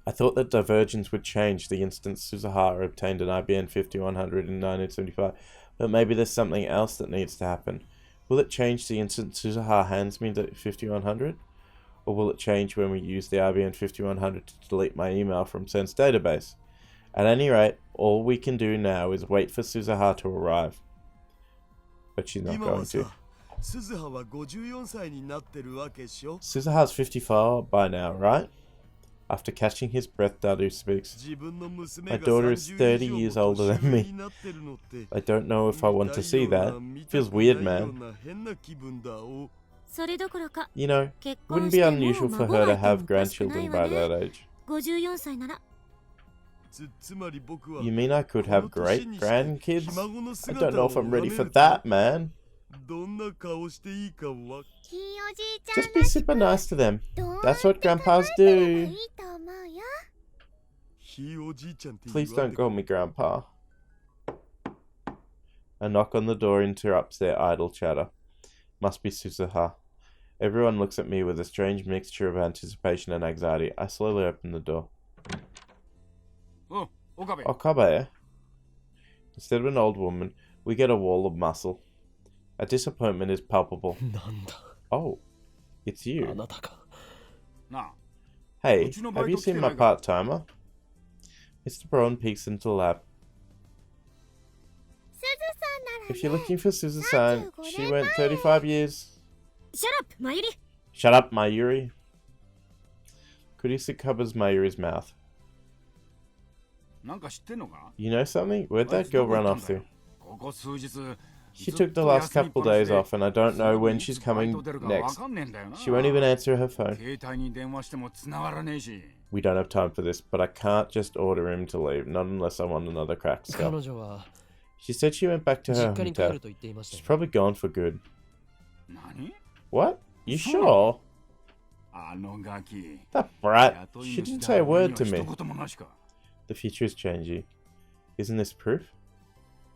I thought that divergence would change the instant Suzuha obtained an IBN 5100 in 1975, but maybe there's something else that needs to happen. Will it change the instant Suzuha hands me the 5100? Or will it change when we use the IBN 5100 to delete my email from Sen's database? At any rate, all we can do now is wait for Suzuha to arrive. But she's not going to. Suzuha's 54 by now, right? After catching his breath, Dadu speaks. My daughter is 30 years older than me. I don't know if I want to see that. Feels weird, man. You know, it wouldn't be unusual for her to have grandchildren by that age. You mean I could have great-grandkids? I don't know if I'm ready for that, man. Just be super nice to them. That's what grandpas do. Please don't call me grandpa. A knock on the door interrupts their idle chatter. Must be Suzuha. Everyone looks at me with a strange mixture of anticipation and anxiety. I slowly open the door. Okabe. Instead of an old woman, we get a wall of muscle. A disappointment is palpable. Oh, it's you. Hey, have you seen my part-timer? Mr. Braun peeks into the lab. If you're looking for Suzusan, she went 35 years. Shut up, Mayuri! Shut up, Mayuri. Kurisu covers Mayuri's mouth. You know something? Where'd that girl run off to? She took the last couple days off and I don't know when she's coming next. She won't even answer her phone. We don't have time for this, but I can't just order him to leave, not unless I want another cracked skull. She said she went back to her hotel. She's probably gone for good. What? You sure? That brat. She didn't say a word to me. The future is changing. Isn't this proof?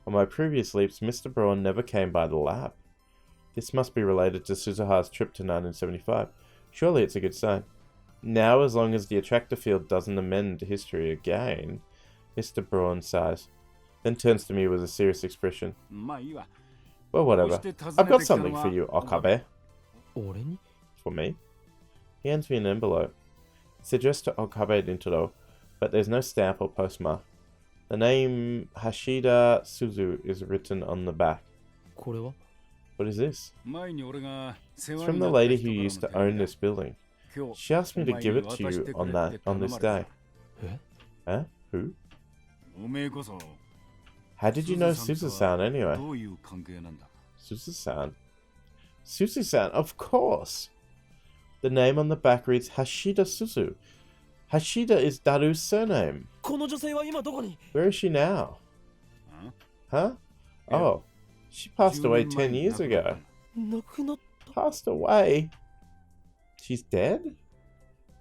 On my previous leaps, Mr. Braun never came by the lab. This must be related to Suzuha's trip to 1975. Surely it's a good sign. Now, as long as the attractor field doesn't amend history again, Mr. Braun sighs, then turns to me with a serious expression. Well, whatever. I've got something for you, Okabe. 俺に For me? He hands me an envelope. It's addressed to Okabe Dintaro, but there's no stamp or postmark. The name Hashida Suzu is written on the back. これは What is this? 前に俺が世 It's 話 from に the なった lady 人 who からの used to 手紙 own だ this building. 今日 She asked me お to 前 give に it to 渡し you てく on れ that って on 頼 this まれた day. え Huh? Who? おめえこそ How did you know すず Suzu-san さんとは anyway? どういう関係なんだ Suzu-san? Suzu-san, of course! The name on the back reads Hashida Suzu. Hashida is Daru's surname. この女性は今どこに Where is she now? あ Huh? Yeah. Oh, she passed 10 away 年前 10 に years 亡くなった ago. 亡くなった Passed away? She's dead? A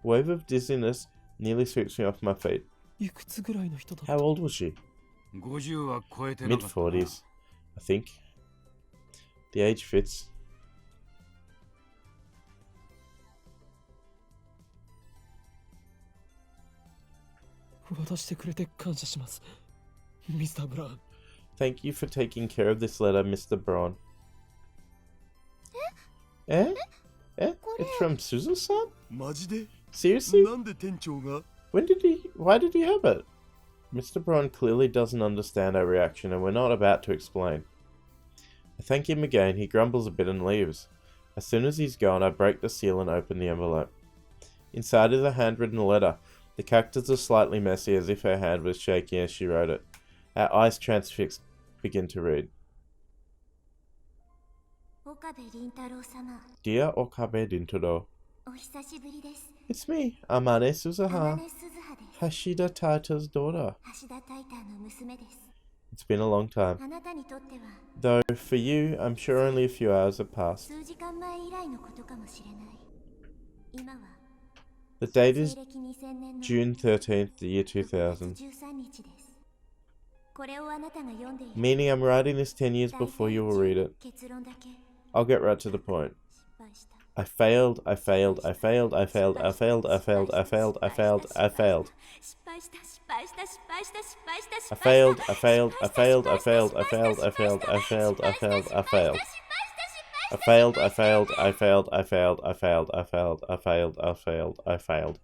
wave of dizziness nearly sweeps me off my feet. いくつぐらいの人だ How old was she? 50は超えてな Mid かったな 40s, I think. The age fits. 渡してくれて感謝しますミスター・ブラウン Thank you for taking care of this letter, Mr. Braun. Eh? It's from Suzu-san? マジで Seriously? なんで店長が Why did he have it? Mr. Braun clearly doesn't understand our reaction and we're not about to explain. I thank him again, he grumbles a bit and leaves. As soon as he's gone, I break the seal and open the envelope. Inside is a handwritten letter. The characters are slightly messy as if her hand was shaking as she wrote it. Our eyes transfixed begin to read. 岡部倫太郎様、 Dear Okabe Dintaro, お久しぶりです。 it's me, Amane 天 Suzuha, 音鈴葉です。 Hashida Taita's daughter. 橋田タイターの娘です。 It's been a long time. あなたにとっては Though, for you, I'm sure only a few hours have passed. 数時間前以来のことかもしれない。今は The date 西 is 暦2000年の June 13th, the year 6 2000. 月13日です。これをあなたが読んでいる Meaning I'm writing this 10 years before you will read it. 結論だけ I'll get right to the point. 失敗した。 I failed, I failed, I failed, I failed, I failed, I failed, I failed, I failed, I failed. 失敗した失敗した失敗した失敗した失 I 敗 failed, した I failed, I failed, I failed, I failed, I failed, I failed, I failed, I failed. I failed, I failed, I failed, I failed, I failed, I failed, I failed, I failed, I failed.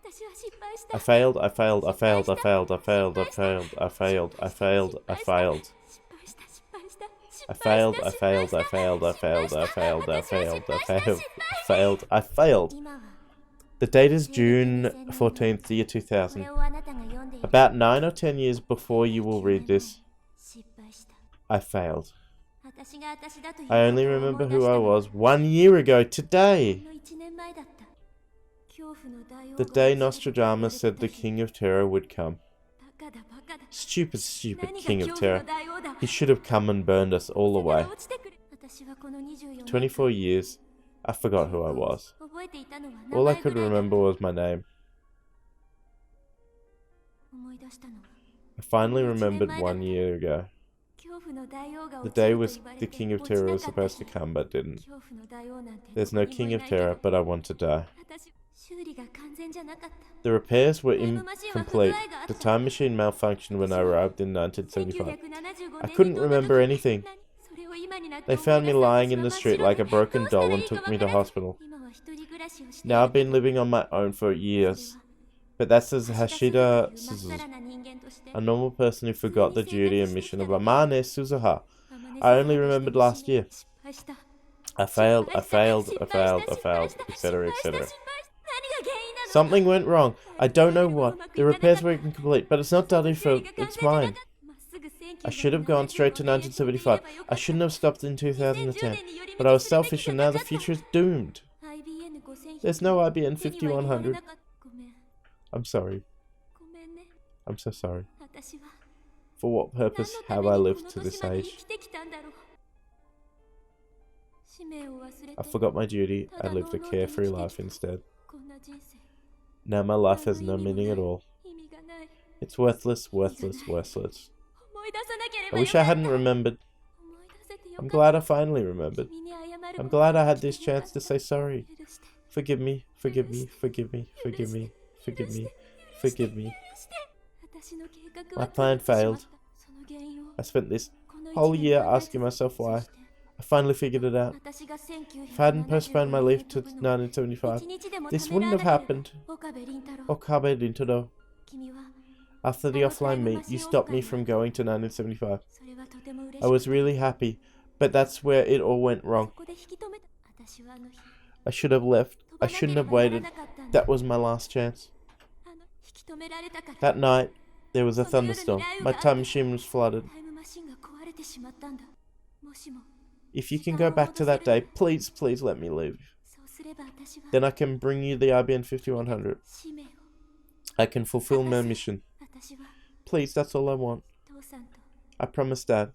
私は失敗した I failed, I failed, I failed, I failed, I failed, I failed, I failed, I failed, I failed. 失敗した失敗した I failed, I failed, I failed, I failed, I failed, I failed, I failed, I failed, I failed. 今は The date is June 14th, the year こ 2000. れをあなたが読んでいる About 9 or 10 years before you will read this, 失敗した I failed. 私が私だという I only ことを remember 思い出 who した I のは was 1 year ago today. ほんの1年前だった恐怖の大王 The が day 私を Nostradamus said the King of Terror would come. バカだバカだ Stupid, stupid 何が King of 恐怖 Terror. の大王だ He should have come and burned us all 背から away. 落ちてくれ私はこの24 24 years. I forgot who I was. 覚えていたのは All I 名前 could ぐらいだ remember was my name. 思い出したのは I finally remembered 1 year ago. 恐怖の大王が The 落ち day ると was 言われ the て King of 落ちな Terror か was った supposed to し come but didn't. 恐怖の大王なんて There's ど no こにも King い of ないけど Terror, but I want to die. 私修理が完全じゃなかった The repairs were incomplete. The time machine malfunctioned when I arrived in 1975. I couldn't remember anything. They found me lying in the street like a broken doll and took me to hospital. Now I've been living on my own for years. But that's as Hashida Suzuha, a normal person who forgot the duty and mission of Amane Suzuha. I only remembered last year. I failed, I failed, I failed, I failed, etc., etc. Something went wrong. I don't know what. The repairs were incomplete, but it's not Daddy's fault, it's mine. I should have gone straight to 1975. I shouldn't have stopped in 2010. But I was selfish and now the future is doomed. There's no IBN 5100. I'm sorry. I'm so sorry. For what purpose have I lived to this age? I forgot my duty. I lived a carefree life instead. Now my life has no meaning at all. It's worthless, worthless, worthless. I wish I hadn't remembered. I'm glad I finally remembered. I'm glad I had this chance to say sorry. Forgive me, forgive me, forgive me, forgive me, forgive me, forgive me. My plan failed. I spent this whole year asking myself why. I finally figured it out. If I hadn't postponed my leave to 1975, this wouldn't have happened. Okabe Rintaro. After the offline meet, you stopped me from going to 1975. I was really happy, but that's where it all went wrong. I should have left. I shouldn't have waited. That was my last chance. That night, there was a thunderstorm. My time machine was flooded. If you can go back to that day, please let me leave. Then I can bring you the IBN 5100. I can fulfill my mission. Please, that's all I want. I promised Dad.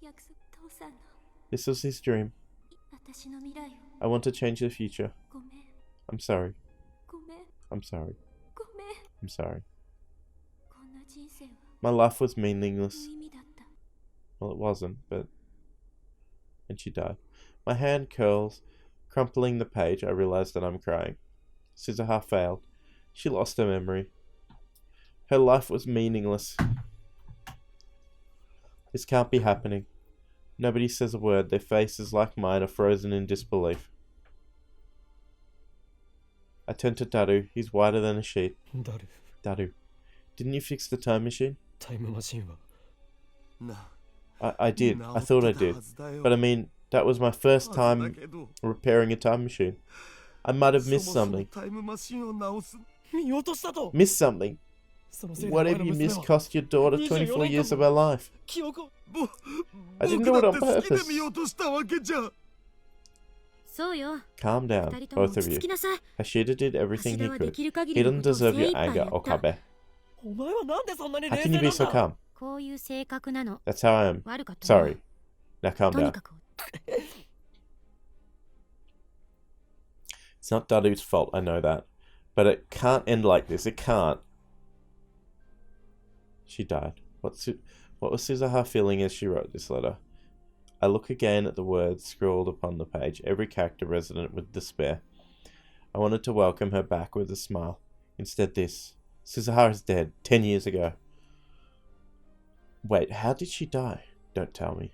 This was his dream. I want to change the future. I'm sorry. I'm sorry. I'm sorry. My life was meaningless. Well, it wasn't, but... And she died. My hand curls. Crumpling the page, I realize that I'm crying. Suzuha failed. She lost her memory. Her life was meaningless. This can't be happening. Nobody says a word. Their faces, like mine, are frozen in disbelief. I turn to Daru. He's whiter than a sheet. Daru. Didn't you fix the time machine? I did. I thought I did. But I mean, that was my first time repairing a time machine. I might have missed something. Missed something? Whatever you missed cost your daughter 24 years of her life. I didn't do it on purpose. Calm down, both of you. Hashida did everything he could. He didn't deserve your anger, Okabe. How can you be so calm? That's how I am. Sorry. Now calm down. It's not Daru's fault, I know that. But it can't end like this. It can't. She died. What was Suzuha feeling as she wrote this letter? I look again at the words scrawled upon the page, every character resonant with despair. I wanted to welcome her back with a smile. Instead this. Suzuha is dead, 10 years ago. Wait, how did she die? Don't tell me.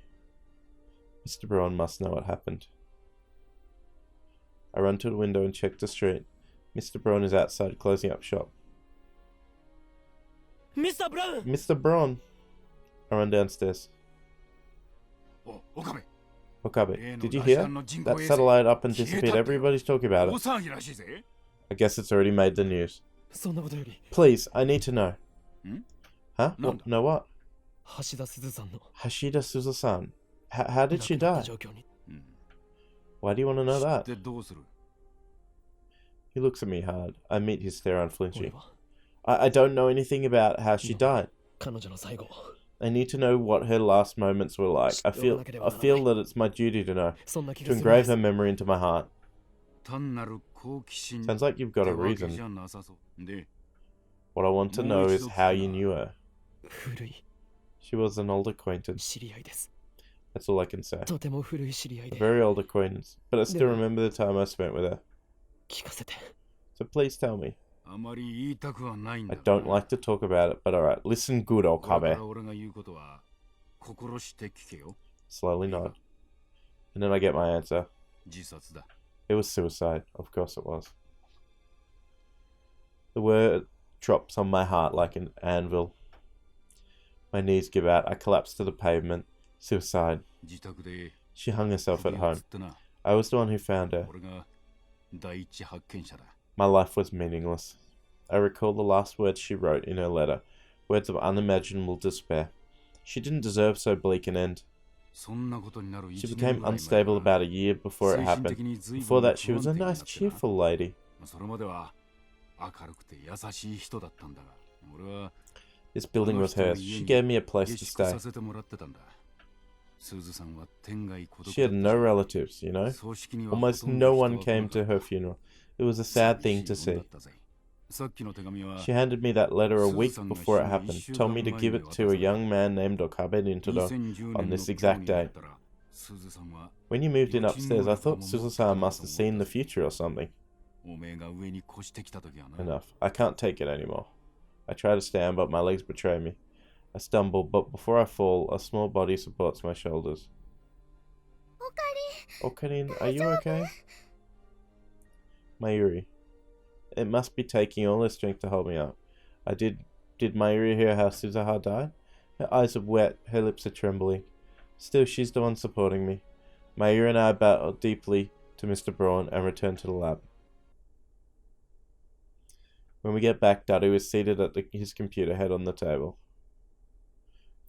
Mr. Braun must know what happened. I run to the window and check the street. Mr. Braun is outside closing up shop. Mr. Braun! Mr. Braun! I run downstairs. Okabe, did you hear? That satellite up and disappeared. Everybody's talking about it. I guess it's already made the news. Please, I need to know. Huh? What? No what? Hashida Suzu-san. How did she die? Why do you want to know that? He looks at me hard. I meet his stare unflinching. I don't know anything about how she died. I need to know what her last moments were like. I feel that it's my duty to know. To engrave her memory into my heart. Sounds like you've got a reason. What I want to know is how you knew her. She was an old acquaintance. That's all I can say. A very old acquaintance. But I still remember the time I spent with her. So please tell me. I don't like to talk about it, but alright. Listen good, Okabe. Slowly nod. And then I get my answer. It was suicide. Of course it was. The word drops on my heart like an anvil. My knees give out. I collapse to the pavement. Suicide. She hung herself at home. I was the one who found her. My life was meaningless. I recall the last words she wrote in her letter. Words of unimaginable despair. She didn't deserve so bleak an end. She became unstable about a year before it happened. Before that, she was a nice, cheerful lady. This building was hers. She gave me a place to stay. She had no relatives, you know? Almost no one came to her funeral. It was a sad thing to see. She handed me that letter a week before it happened, told me to give it to a young man named Okabe Rintaro on this exact day. When you moved in upstairs, I thought Suzuha must have seen the future or something. Enough. I can't take it anymore. I try to stand, but my legs betray me. I stumble, but before I fall, a small body supports my shoulders. Okari! Okarin, are you okay? Mayuri. It must be taking all her strength to hold me up. Did Mayuri hear how Suzuha died? Her eyes are wet, her lips are trembling. Still, she's the one supporting me. Mayuri and I bow deeply to Mr. Braun and return to the lab. When we get back, Daru is seated at his computer, head on the table.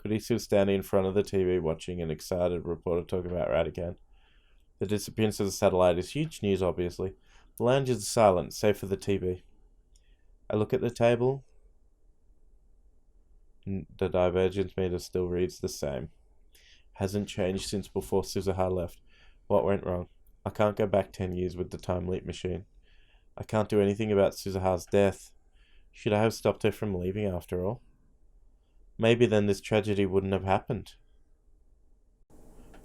Kurisu is standing in front of the TV watching an excited reporter talk about Radican. The disappearance of the satellite is huge news, obviously. The lounge is silent, save for the TV. I look at the table. The divergence meter still reads the same. Hasn't changed since before Suzuha left. What went wrong? I can't go back 10 years with the time leap machine. I can't do anything about Suzuha's death. Should I have stopped her from leaving after all? Maybe then this tragedy wouldn't have happened.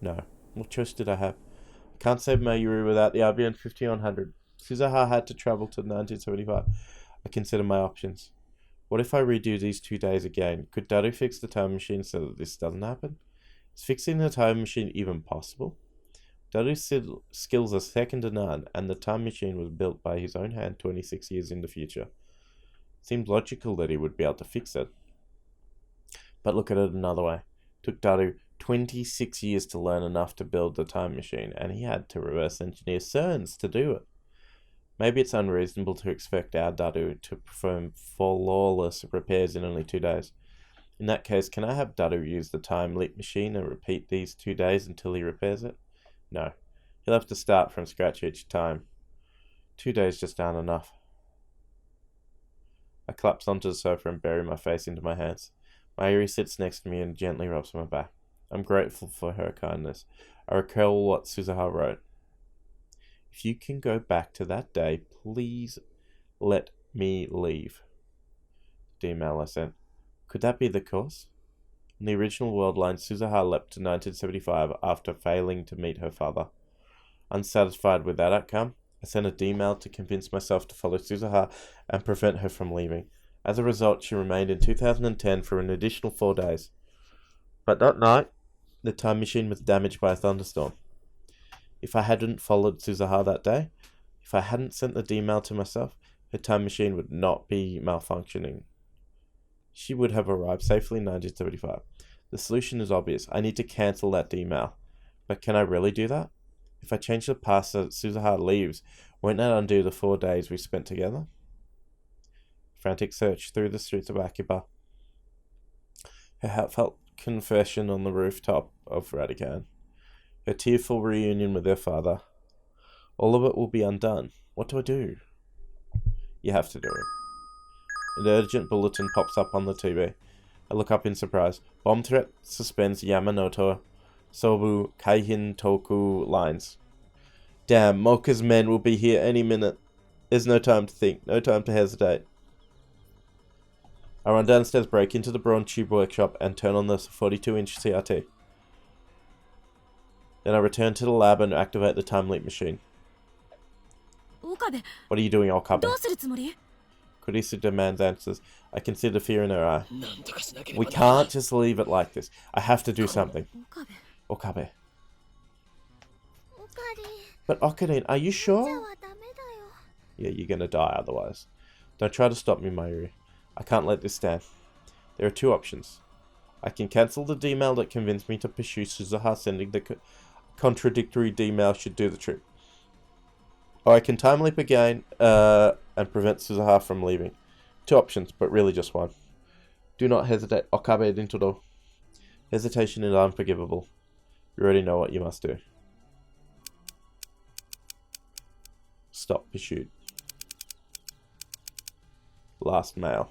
No. What choice did I have? I can't save Mayuri without the RBN 5100. Suzuha had to travel to 1975. I consider my options. What if I redo these 2 days again? Could Daru fix the time machine so that this doesn't happen? Is fixing the time machine even possible? Daru's skills are second to none, and the time machine was built by his own hand 26 years in the future. Seems logical that he would be able to fix it. But look at it another way. It took Daru 26 years to learn enough to build the time machine, and he had to reverse engineer CERNs to do it. Maybe it's unreasonable to expect our Daru to perform flawless repairs in only 2 days. In that case, can I have Daru use the time leap machine and repeat these 2 days until he repairs it? No. He'll have to start from scratch each time. 2 days just aren't enough. I collapse onto the sofa and bury my face into my hands. Mayuri sits next to me and gently rubs my back. I'm grateful for her kindness. I recall what Suzuha wrote. If you can go back to that day, please let me leave. The email I sent. Could that be the cause? In the original world line, Suzuha leapt to 1975 after failing to meet her father. Unsatisfied with that outcome, I sent a email to convince myself to follow Suzuha and prevent her from leaving. As a result, she remained in 2010 for an additional 4 days. But that night, the time machine was damaged by a thunderstorm. If I hadn't followed Suzuha that day, if I hadn't sent the email to myself, her time machine would not be malfunctioning. She would have arrived safely in 1975. The solution is obvious. I need to cancel that email. But can I really do that? If I change the past so that Suzuha leaves, won't that undo the 4 days we spent together? Frantic search through the streets of Akiba. Her heartfelt confession on the rooftop of Radican. Her tearful reunion with her father. All of it will be undone. What do I do? You have to do it. An urgent bulletin pops up on the TV. I look up in surprise. Bomb threat suspends Yamanote Sobu Kaihin Toku lines. Damn, Mocha's men will be here any minute. There's no time to think, no time to hesitate. I run downstairs, break into the Braun Tube workshop, and turn on the 42-inch CRT. Then I return to the lab and activate the time leap machine. Okabe, What are you doing, Okabe? どうするつもり? Kurisu demands answers. I can see the fear in her eye. なんとかしなければ We can't just leave it like this. I have to do something. Okabe, Okabe. おかり But Okarin, are you じゃ sure? はダメだよ Yeah, you're gonna die otherwise. Don't try to stop me, Mayuri. I can't let this stand. There are two options. I can cancel the D-mail that convinced me to pursue Suzuha. Sending the contradictory D-mail should do the trick. Or I can time leap again and prevent Suzuha from leaving. Two options, but really just one. Do not hesitate. Okabe Dintoro. Hesitation is unforgivable. You already know what you must do. Stop pursuit. Last mail.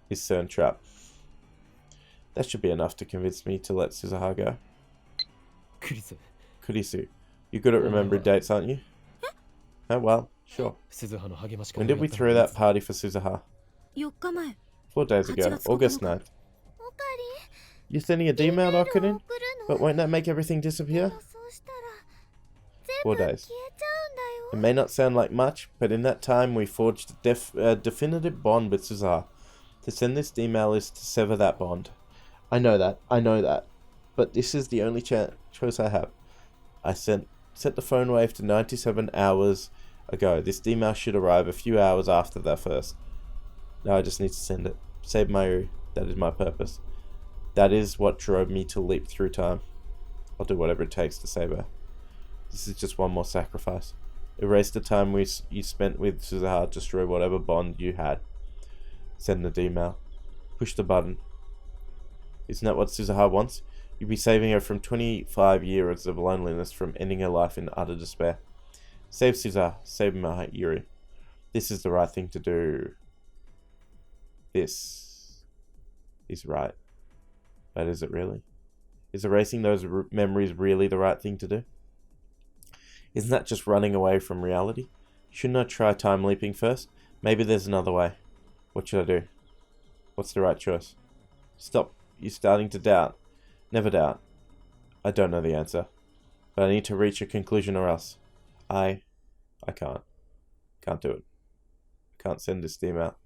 His CERN trap. That should be enough to convince me to let Suzuha go. クリス Kurisu, you're good at remembering dates, aren't you? Oh well, sure. 鈴葉の励まし When did we throw that party for Suzuha? 4日前 4 days ago, August 9th. おか You're sending a り D-mail, メールを Okarin? 送るの But won't that make everything disappear? そうしたら 4 全部消え days. ちゃうんだよ It may not sound like much, but in that time we forged a definitive bond with Suzuha. To send this email is to sever that bond. I know that. but this is the only choice I have. I set the phone wave to 97 hours ago. This email should arrive a few hours after that first. Now I just need to send it. Save Mayu. That is my purpose. That is what drove me to leap through time. I'll do whatever it takes to save her. This is just one more sacrifice. Erase the time you spent with Suzuha. Destroy whatever bond you had. Send the email. Push the button. Isn't that what Suzuha wants? You'd be saving her from 25 years of loneliness, from ending her life in utter despair. Save Suzuha. Save Mayuri. This is the right thing to do. This is right. But is it really? Is erasing those memories really the right thing to do? Isn't that just running away from reality? Shouldn't I try time leaping first? Maybe there's another way. What should I do? What's the right choice? Stop. You're starting to doubt. Never doubt. I don't know the answer. But I need to reach a conclusion or else. I can't. Can't do it. Can't send this email.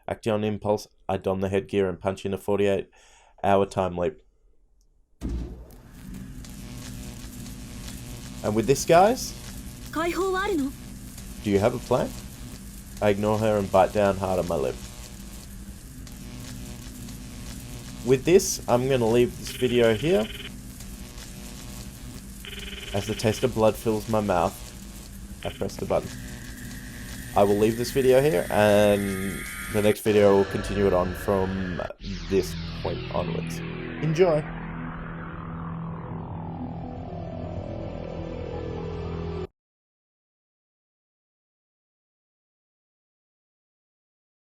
Acting on impulse, I don the headgear and punch in a 48-hour time leap. And with this, guys, 解放はあるの? do you have a plan? I ignore her and bite down hard on my lip. With this, I'm going to leave this video here. As the taste of blood fills my mouth, I press the button. I will leave this video here, and the next video will continue it on from this point onwards. Enjoy!